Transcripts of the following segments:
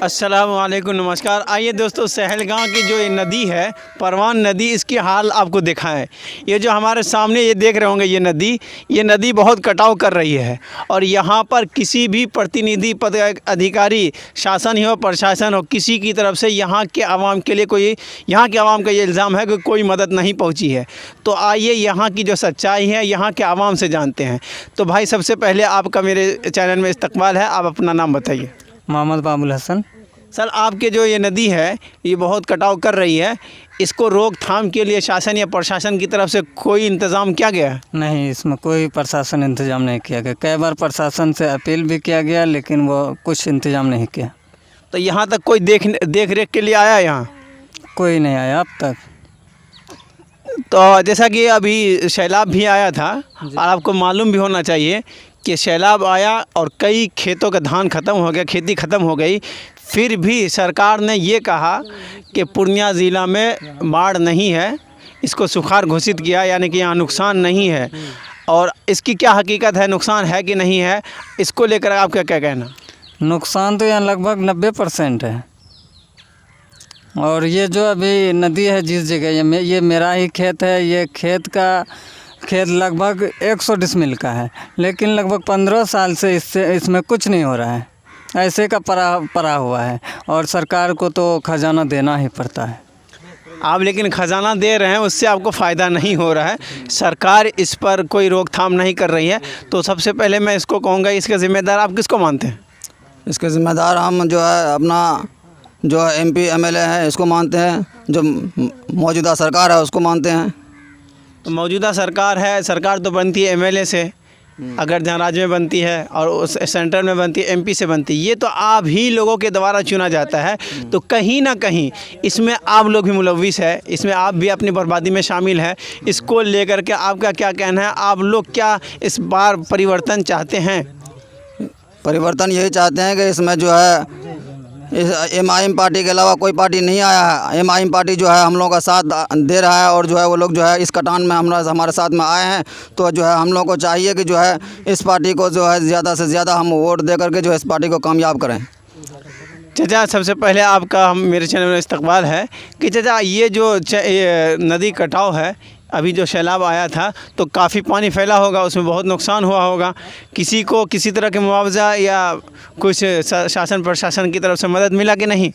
अस्सलामुअलैकुम, नमस्कार। आइए दोस्तों, सहलगांव की जो ये नदी है, परवान नदी, इसकी हाल आपको दिखाएं। ये जो हमारे सामने ये देख रहे होंगे, ये नदी बहुत कटाव कर रही है और यहाँ पर किसी भी प्रतिनिधि पद अधिकारी, शासन ही हो प्रशासन हो, किसी की तरफ से यहाँ के आवाम के लिए यहाँ के आवाम का ये इल्ज़ाम है कि कोई मदद नहीं पहुँची है। तो आइए यहाँ की जो सच्चाई है यहाँ के आवाम से जानते हैं। तो भाई, सबसे पहले आपका मेरे चैनल में इस्तकबाल है। आप अपना नाम बताइए। मोहम्मद बाबुल हसन। सर, आपके जो ये नदी है ये बहुत कटाव कर रही है, इसको रोकथाम के लिए शासन या प्रशासन की तरफ से कोई इंतज़ाम किया गया है? नहीं, इसमें कोई प्रशासन इंतज़ाम नहीं किया गया। कई बार प्रशासन से अपील भी किया गया, लेकिन वो कुछ इंतज़ाम नहीं किया। तो यहाँ तक कोई देख रेख के लिए आया? यहाँ कोई नहीं आया अब तक। तो जैसा कि अभी सैलाब भी आया था और आपको मालूम भी होना चाहिए कि सैलाब आया और कई खेतों का धान ख़त्म हो गया, खेती ख़त्म हो गई। फिर भी सरकार ने ये कहा कि पूर्णिया ज़िला में बाढ़ नहीं है, इसको सुखाड़ घोषित किया, यानी कि यहाँ नुकसान नहीं है। और इसकी क्या हकीकत है, नुकसान है कि नहीं है, इसको लेकर आपका क्या कहना? नुकसान तो यहाँ लगभग 90% है। और ये जो अभी नदी है जिस जगह, ये मेरा ही खेत है। ये खेत लगभग 100 डिसमिल का है, लेकिन लगभग 15 साल से इसमें कुछ नहीं हो रहा है। ऐसे का पड़ा हुआ है और सरकार को तो खजाना देना ही पड़ता है। आप लेकिन खजाना दे रहे हैं, उससे आपको फ़ायदा नहीं हो रहा है। सरकार इस पर कोई रोकथाम नहीं कर रही है। तो सबसे पहले मैं इसको कहूँगा, इसका ज़िम्मेदार आप किसको मानते हैं? इसके ज़िम्मेदार हम जो है अपना जो MP MLA है इसको मानते हैं, जो मौजूदा सरकार है उसको मानते हैं। तो मौजूदा सरकार है, सरकार तो बनती है MLA से, अगर जहाँ राज्य में बनती है, और उस सेंटर में बनती है MP से बनती है। ये तो आप ही लोगों के द्वारा चुना जाता है। तो कहीं ना कहीं इसमें आप लोग भी मुलव्विस है, इसमें आप भी अपनी बर्बादी में शामिल है। इसको लेकर के आपका क्या कहना है? आप लोग क्या इस बार परिवर्तन चाहते हैं? परिवर्तन यही चाहते हैं कि इसमें जो है इस MIM पार्टी के अलावा कोई पार्टी नहीं आया है। MIM पार्टी जो है हम लोगों का साथ दे रहा है और जो है वो लोग जो है इस कटान में हमारे साथ में आए हैं। तो जो है हम लोग को चाहिए कि जो है इस पार्टी को जो है ज़्यादा से ज़्यादा हम वोट दे करके जो है इस पार्टी को कामयाब करें। चाचा, सबसे पहले आपका हम मेरे चैनल में इस्तकबाल है कि चाचा, ये जो नदी कटाव है, अभी जो सैलाब आया था तो काफ़ी पानी फैला होगा, उसमें बहुत नुकसान हुआ होगा। किसी को किसी तरह के मुआवजा या कुछ शासन प्रशासन की तरफ से मदद मिला कि नहीं?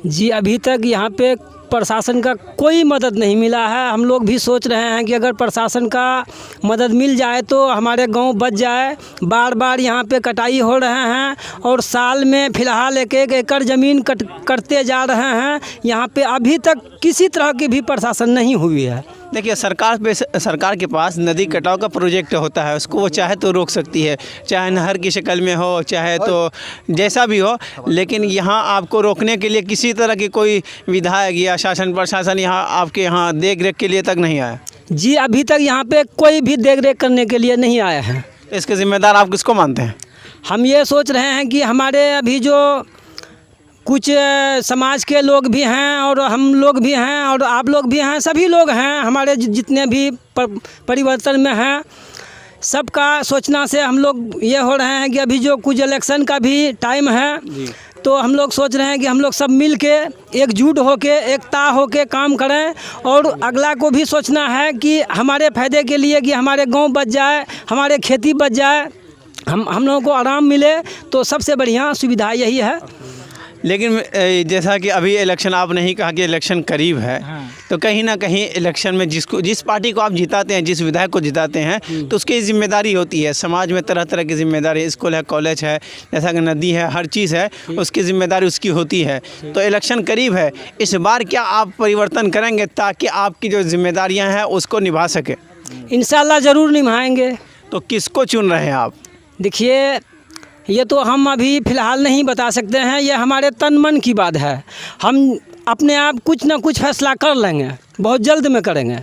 जी, अभी तक यहाँ पे प्रशासन का कोई मदद नहीं मिला है। हम लोग भी सोच रहे हैं कि अगर प्रशासन का मदद मिल जाए तो हमारे गांव बच जाए। बार बार यहाँ पे कटाई हो रहे हैं और साल में फ़िलहाल 1-1 एकड़ ज़मीन कटते जा रहे हैं। यहाँ पे अभी तक किसी तरह की भी प्रशासन नहीं हुई है। देखिए, सरकार के पास नदी कटाव का प्रोजेक्ट होता है, उसको वो चाहे तो रोक सकती है, चाहे नहर की शक्ल में हो, चाहे तो जैसा भी हो। लेकिन यहाँ आपको रोकने के लिए किसी तरह की कोई विधायक या शासन प्रशासन यहाँ आपके यहाँ देख रेख के लिए तक नहीं आया? जी, अभी तक यहाँ पे कोई भी देख रेख करने के लिए नहीं आया है। इसके ज़िम्मेदार आप किसको मानते हैं? हम ये सोच रहे हैं कि हमारे अभी जो कुछ समाज के लोग भी हैं और हम लोग भी हैं और आप लोग भी हैं, सभी लोग हैं, हमारे जितने भी परिवर्तन में हैं, सबका सोचना से हम लोग ये हो रहे हैं कि अभी जो कुछ इलेक्शन का भी टाइम है, तो हम लोग सोच रहे हैं कि हम लोग सब मिल के एकजुट होके, एकता होके काम करें। और अगला को भी सोचना है कि हमारे फ़ायदे के लिए कि हमारे गांव बच जाए, हमारे खेती बच जाए, हम लोगों को आराम मिले। तो सबसे बढ़िया सुविधा यही है। लेकिन जैसा कि अभी इलेक्शन, आप नहीं कहा कि इलेक्शन करीब है, तो कहीं ना कहीं इलेक्शन में जिस पार्टी को आप जिताते हैं, जिस विधायक को जिताते हैं, तो उसकी जिम्मेदारी होती है। समाज में तरह तरह की जिम्मेदारी, स्कूल है, कॉलेज है, जैसा कि नदी है, हर चीज़ है, उसकी जिम्मेदारी उसकी होती है। तो इलेक्शन करीब है, इस बार क्या आप परिवर्तन करेंगे ताकि आपकी जो जिम्मेदारियाँ हैं उसको निभा सके? इंशाल्लाह ज़रूर निभाएंगे। तो किसको चुन रहे हैं आप? देखिए, ये तो हम अभी फ़िलहाल नहीं बता सकते हैं, ये हमारे तन मन की बात है। हम अपने आप कुछ ना कुछ फैसला कर लेंगे, बहुत जल्द में करेंगे।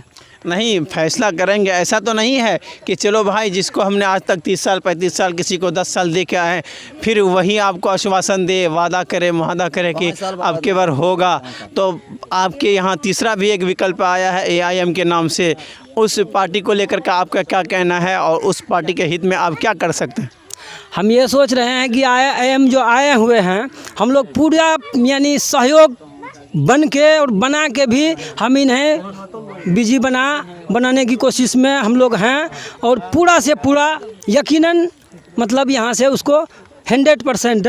नहीं, फैसला करेंगे ऐसा तो नहीं है कि चलो भाई, जिसको हमने आज तक 30 साल 35 साल, किसी को 10 साल दे के आए, फिर वही आपको आश्वासन दे, वादा करे, मुआहदा करे कि अब के बार होगा। तो आपके यहाँ तीसरा भी एक विकल्प आया है AIM के नाम से। उस पार्टी को लेकर के आपका क्या कहना है और उस पार्टी के हित में आप क्या कर सकते हैं? हम ये सोच रहे हैं कि आईएम जो आए हुए हैं, हम लोग पूरा यानी सहयोग बन के और बना के भी हम इन्हें बिजी बनाने की कोशिश में हम लोग हैं, और पूरा से पूरा यकीनन मतलब यहाँ से उसको 100%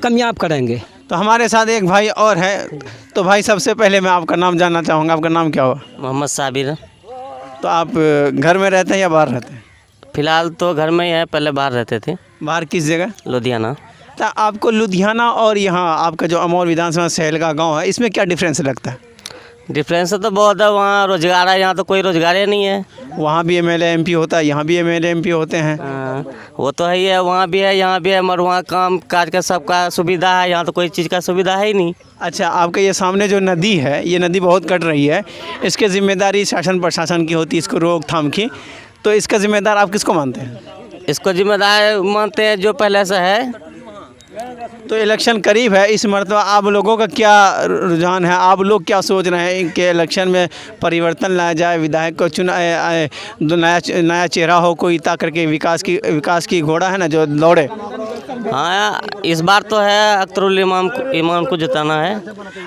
कामयाब करेंगे। तो हमारे साथ एक भाई और है। तो भाई सबसे पहले मैं आपका नाम जानना चाहूँगा, आपका नाम क्या हुआ? मोहम्मद साबिर। तो आप घर में रहते हैं या बाहर रहते हैं? फ़िलहाल तो घर में ही है, पहले बाहर रहते थे, बाहर किस जगह? लुधियाना। तो आपको लुधियाना और यहाँ आपका जो अमौर विधानसभा सहेलगा गांव है, इसमें क्या डिफरेंस लगता है? डिफरेंस तो बहुत है, वहाँ रोज़गार है, यहाँ तो कोई रोज़गार ही नहीं है। वहाँ भी एमएलए एमपी होता है, यहाँ भी एमएलए एमपी होते हैं। हाँ, वो तो है ही है, वहाँ भी है यहाँ भी है, मगर वहाँ काम काज का सबका सुविधा है, यहाँ तो कोई चीज़ का सुविधा है ही नहीं। अच्छा, आपके ये सामने जो नदी है, ये नदी बहुत कट रही है, इसकी जिम्मेदारी शासन प्रशासन की होती है, इसको रोकथाम की। तो इसका जिम्मेदार आप किसको मानते हैं? इसको जिम्मेदार मानते हैं जो पहले से है। तो इलेक्शन करीब है, इस मरतबा आप लोगों का क्या रुझान है? आप लोग क्या सोच रहे हैं कि इलेक्शन में परिवर्तन लाया जाए, विधायक को नया चेहरा हो कोई, ताकर के विकास की घोड़ा है ना जो दौड़े? हाँ, इस बार तो है अख्तरुल इमाम को जिताना है।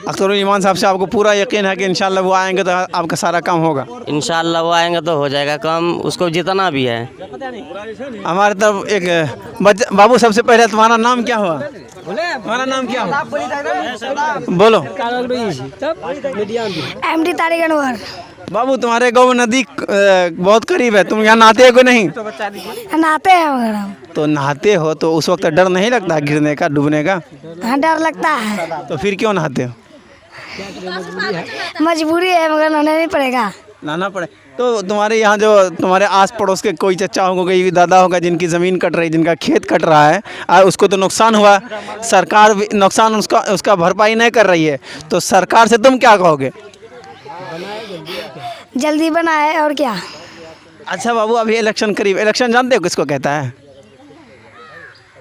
अख्तरुल इमाम साहब से आपको पूरा यकीन है कि इंशाल्लाह वो आएंगे तो आपका सारा काम होगा? इंशाल्लाह वो आएंगे तो हो जाएगा काम, उसको जिताना भी है। हमारे तरफ एक बाबू, सबसे पहले तुम्हारा नाम क्या हुआ? तुम्हारा नाम क्या हुआ? बोलो। एमडी तारिक अनवर। बाबू, तुम्हारे गाँव नदी बहुत करीब है, तुम यहाँ नहाते हो कि नहीं? नहाते हैं मगर हम। तो नहाते हो तो उस वक्त डर नहीं लगता गिरने का, डूबने का? हाँ, डर लगता है। तो फिर क्यों नहाते हो? मजबूरी है, मगर नहाना नहीं पड़ेगा। नहाना पड़े। तो तुम्हारे यहाँ जो तुम्हारे आस पड़ोस के कोई चचा होगा, कोई दादा होगा जिनकी ज़मीन कट रही, जिनका खेत कट रहा है, उसको तो नुकसान हुआ, सरकार भी नुकसान उसका भरपाई नहीं कर रही है, तो सरकार से तुम क्या कहोगे? जल्दी बनाए और क्या। अच्छा बाबू, अभी इलेक्शन करीब, इलेक्शन जानते हो किसको कहता है?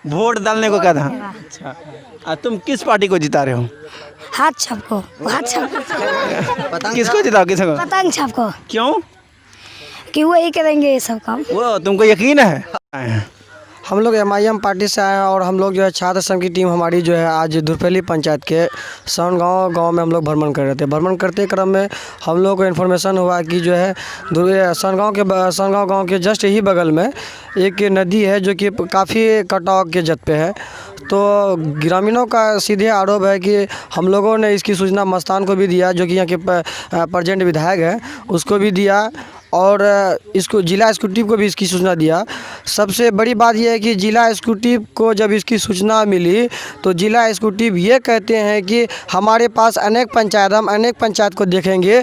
वोट डालने को कहता है। अच्छा, तुम किस पार्टी को जिता रहे हो? हाथ छपको, हाथ छपको। किसको जिताओ? किसको? पतंग छपको। क्यों? कि वही करेंगे ये सब काम। वो तुमको यकीन है? हम लोग एमआईएम पार्टी से आए हैं और हम लोग जो है छात्र संघ की टीम हमारी जो है आज दुरफेली पंचायत के सन गांव में हम लोग भ्रमण कर रहे थे। भ्रमण करते क्रम में हम लोग को इन्फॉर्मेशन हुआ कि जो है सन गांव के जस्ट ही बगल में एक नदी है जो कि काफ़ी कटाव के जद पे है। तो ग्रामीणों का सीधे आरोप है कि हम लोगों ने इसकी सूचना मस्तान को भी दिया, जो कि यहाँ के प्रेजेंट विधायक हैं, उसको भी दिया, और इसको जिला एग्जीक्यूटिव को भी इसकी सूचना दिया। सबसे बड़ी बात यह है कि जिला एग्जीक्यूटिव को जब इसकी सूचना मिली तो जिला एग्जीक्यूटिव ये कहते हैं कि हमारे पास अनेक पंचायत, हम अनेक पंचायत को देखेंगे।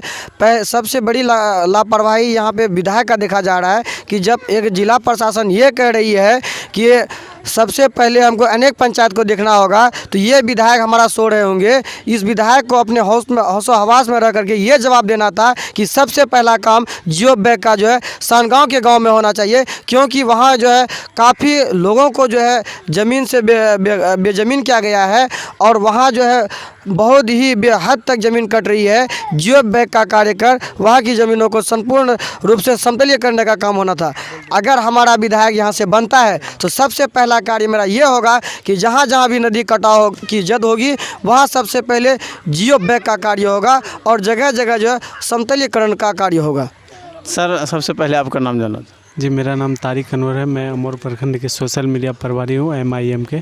सबसे बड़ी लापरवाही यहाँ पे विधायक का देखा जा रहा है कि जब एक जिला प्रशासन ये कह रही है कि सबसे पहले हमको अनेक पंचायत को देखना होगा, तो ये विधायक हमारा सो रहे होंगे। इस विधायक को अपने हौसो हवास में रह करके ये जवाब देना था कि सबसे पहला काम जियो बैंक का जो है सनगांव के गांव में होना चाहिए, क्योंकि वहाँ जो है काफ़ी लोगों को जो है ज़मीन से बेज़मीन किया गया है, और वहाँ जो है बहुत ही बेहद तक ज़मीन कट रही है। जियो बैंक का कार्य कर वहाँ की ज़मीनों को संपूर्ण रूप से समतलीय करने का काम होना था। अगर हमारा विधायक यहाँ से बनता है तो सबसे पहला कार्य मेरा ये होगा कि जहाँ जहाँ भी नदी कटाव की जद होगी वहाँ सबसे पहले जियो बैंक का कार्य होगा, और जगह जगह जो है समतलीकरण का कार्य होगा। सर, सबसे पहले आपका नाम जाना। जी, मेरा नाम तारिक अनवर है। मैं अमौर प्रखंड के सोशल मीडिया प्रभारी हूँ एमआईएम के।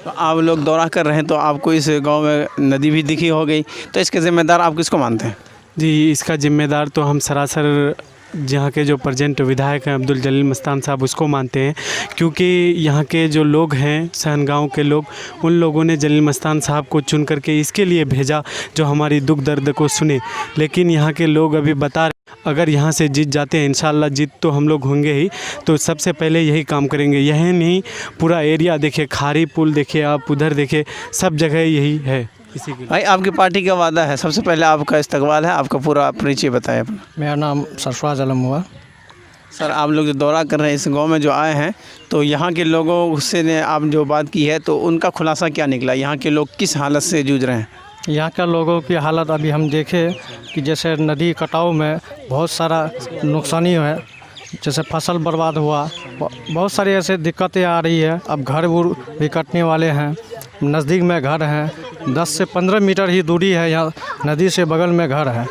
तो आप लोग दौरा कर रहे हैं, तो आपको इस गांव में नदी भी दिखी हो गई, तो इसके ज़िम्मेदार आप किसको मानते हैं? जी, इसका जिम्मेदार तो हम सरासर जहाँ के जो प्रेजेंट विधायक हैं अब्दुल जलील मस्तान साहब, उसको मानते हैं, क्योंकि यहाँ के जो लोग हैं सहन गाँव के लोग, उन लोगों ने जलील मस्तान साहब को चुन करके इसके लिए भेजा जो हमारी दुख दर्द को सुने। लेकिन यहाँ के लोग अभी बता रहे, अगर यहाँ से जीत जाते हैं, इंशाल्लाह जीत तो हम लोग होंगे ही, तो सबसे पहले यही काम करेंगे। यही नहीं, पूरा एरिया देखिए, खारी पुल देखिए, आप उधर देखिए, सब जगह यही है। इसी के भाई, आपकी पार्टी का वादा है, सबसे पहले आपका इस्तकबाल है, आपका पूरा परिचय बताएं अपना। मेरा नाम सरफराज आलम हुआ। सर, आप लोग जो दौरा कर रहे हैं इस गांव में जो आए हैं, तो यहाँ के लोगों से ने आप जो बात की है, तो उनका खुलासा क्या निकला? यहाँ के लोग किस हालत से जूझ रहे हैं? यहाँ के लोगों की हालत अभी हम देखें कि जैसे नदी कटाव में बहुत सारा नुकसानी है, जैसे फसल बर्बाद हुआ, बहुत सारी ऐसे दिक्कतें आ रही है। अब घर भी कटने वाले हैं। नज़दीक में घर हैं, 10 से 15 मीटर ही दूरी है, यहाँ नदी से बगल में घर है।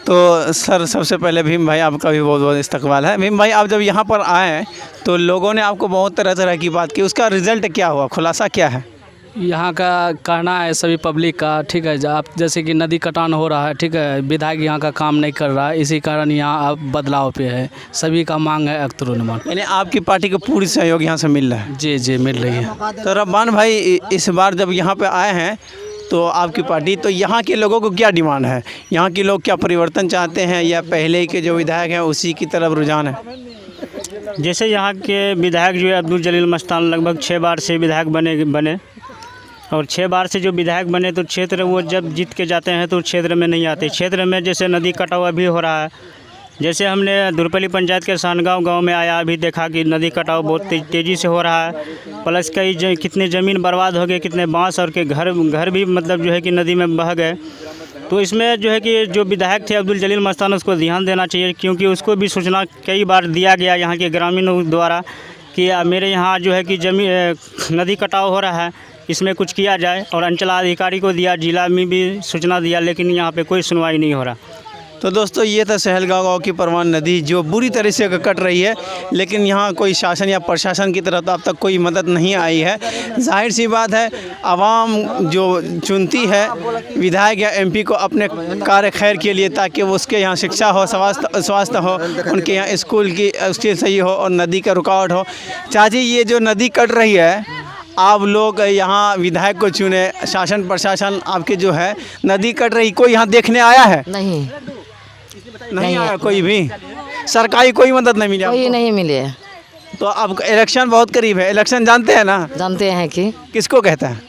तो सर सबसे पहले भीम भाई आपका भी बहुत बहुत इस्तकबाल है। भीम भाई आप जब यहाँ पर आए तो लोगों ने आपको बहुत तरह तरह की बात की, उसका रिज़ल्ट क्या हुआ, खुलासा क्या है? यहाँ का कहना है सभी पब्लिक का, ठीक है, आप जैसे कि नदी कटान हो रहा है, ठीक है, विधायक यहाँ का काम नहीं कर रहा है, इसी कारण यहाँ अब बदलाव पे है। सभी का मांग है अख्तरुन्नमान, यानी आपकी पार्टी को पूरी सहयोग यहाँ से मिल रहा है? जी जी मिल रही है। तो रब्बान भाई इस बार जब यहाँ पे आए हैं तो आपकी पार्टी, तो यहाँ के लोगों को क्या डिमांड है? यहाँ के लोग क्या परिवर्तन चाहते हैं या पहले के जो विधायक हैं उसी की तरफ रुझान है? जैसे यहाँ के विधायक जो है अब्दुल जलील मस्तान लगभग 6 बार से विधायक बने और 6 बार से जो विधायक बने तो क्षेत्र वो जब जीत के जाते हैं तो क्षेत्र में नहीं आते। क्षेत्र में जैसे नदी कटाव भी हो रहा है, जैसे हमने दुरपली पंचायत के सानगांव गांव में आया, अभी देखा कि नदी कटाव बहुत तेज़ी से हो रहा है। प्लस कई कितने ज़मीन बर्बाद हो गए, कितने बांस और के घर भी मतलब जो है कि नदी में बह गए। तो इसमें जो है कि जो विधायक थे अब्दुल जलील मस्तान, उसको ध्यान देना चाहिए, क्योंकि उसको भी सूचना कई बार दिया गया यहाँ के ग्रामीणों द्वारा कि मेरे यहाँ जो है कि नदी कटाव हो रहा है, इसमें कुछ किया जाए। और अंचलाधिकारी को दिया, जिला में भी सूचना दिया, लेकिन यहाँ पे कोई सुनवाई नहीं हो रहा। तो दोस्तों ये था सहलगांव गाँव की परवान नदी जो बुरी तरह से कट रही है, लेकिन यहाँ कोई शासन या प्रशासन की तरफ अब तक कोई मदद नहीं आई है। जाहिर सी बात है, आवाम जो चुनती है विधायक या एमपी को अपने कार्य खैर के लिए, ताकि वो उसके यहाँ शिक्षा हो, स्वास्थ्य हो, उनके यहाँ स्कूल की उसकी सही हो और नदी का रुकावट हो। चाची ये जो नदी कट रही है, आप लोग यहाँ विधायक को चुने, शासन प्रशासन आपके जो है, नदी कट रही, कोई यहाँ देखने आया है? नहीं आया कोई भी? सरकारी कोई मदद नहीं मिली? कोई नहीं मिले। तो अब इलेक्शन बहुत करीब है, इलेक्शन जानते हैं ना? जानते हैं कि किसको कहता है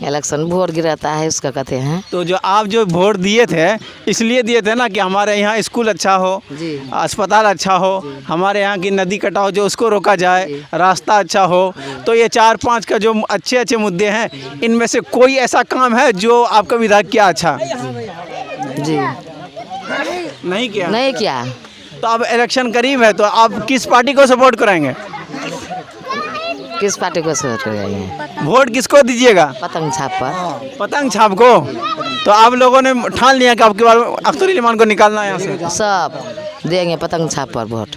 इलेक्शन? वोट गिराता है उसका कहते हैं। तो जो आप जो वोट दिए थे इसलिए दिए थे ना कि हमारे यहाँ स्कूल अच्छा हो, अस्पताल अच्छा हो, हमारे यहाँ की नदी कटाव जो उसको रोका जाए, रास्ता अच्छा हो। तो ये 4-5 का जो अच्छे अच्छे मुद्दे हैं, इनमें से कोई ऐसा काम है जो आपका विधायक किया अच्छा? जी नहीं किया? नहीं किया। तो अब इलेक्शन करीब है, तो आप किस पार्टी को सपोर्ट करेंगे? किस पार्टी को सपोर्ट करेंगे? वोट किसको दीजिएगा? पतंग छाप पर। पतंग छाप को? तो आप लोगों ने ठान लिया कि आपके बार अख्तरुन्नमान को निकालना है यहाँ से? सब देंगे पतंग छाप पर वोट।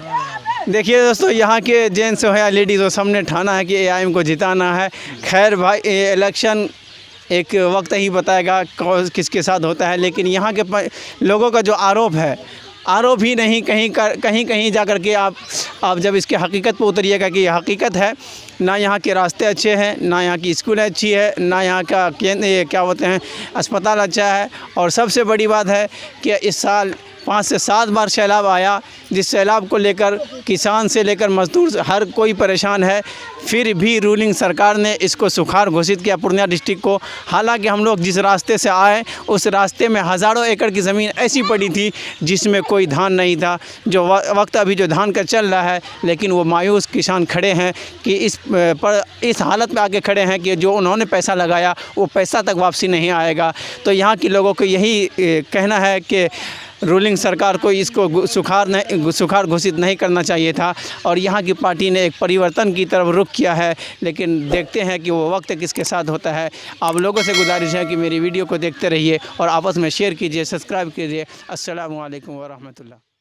देखिए दोस्तों, यहाँ के जेंट्स हो या लेडीज़ हो, सबने ठाना है कि एआईएम को जिताना है। खैर भाई, इलेक्शन एक वक्त ही बताएगा किसके साथ होता है, लेकिन यहाँ के लोगों का जो आरोप ही नहीं, कहीं जा कर के आप जब इसके हकीकत पर उतरिएगा कि ये हकीकत है, ना यहाँ के रास्ते अच्छे हैं, ना यहाँ की स्कूल अच्छी है, ना यहाँ का क्या बोलते हैं अस्पताल अच्छा है। और सबसे बड़ी बात है कि इस साल 5 से 7 बार सैलाब आया, जिस सैलाब को लेकर किसान से लेकर मजदूर हर कोई परेशान है। फिर भी रूलिंग सरकार ने इसको सुखाड़ घोषित किया पूर्णिया डिस्ट्रिक्ट को। हालांकि हम लोग जिस रास्ते से आए उस रास्ते में हज़ारों एकड़ की ज़मीन ऐसी पड़ी थी जिसमें कोई धान नहीं था। जो वक्त अभी जो धान का चल रहा है, लेकिन वो मायूस किसान खड़े हैं कि इस हालत में आके खड़े हैं कि जो उन्होंने पैसा लगाया वो पैसा तक वापसी नहीं आएगा। तो यहाँ के लोगों को यही कहना है कि रूलिंग सरकार को इसको सुखाड़ घोषित नहीं करना चाहिए था, और यहाँ की पार्टी ने एक परिवर्तन की तरफ रुख किया है। लेकिन देखते हैं कि वो वक्त किसके साथ होता है। आप लोगों से गुजारिश है कि मेरी वीडियो को देखते रहिए और आपस में शेयर कीजिए, सब्सक्राइब कीजिए। अस्सलामु अलैकुम व रहमतुल्लाह।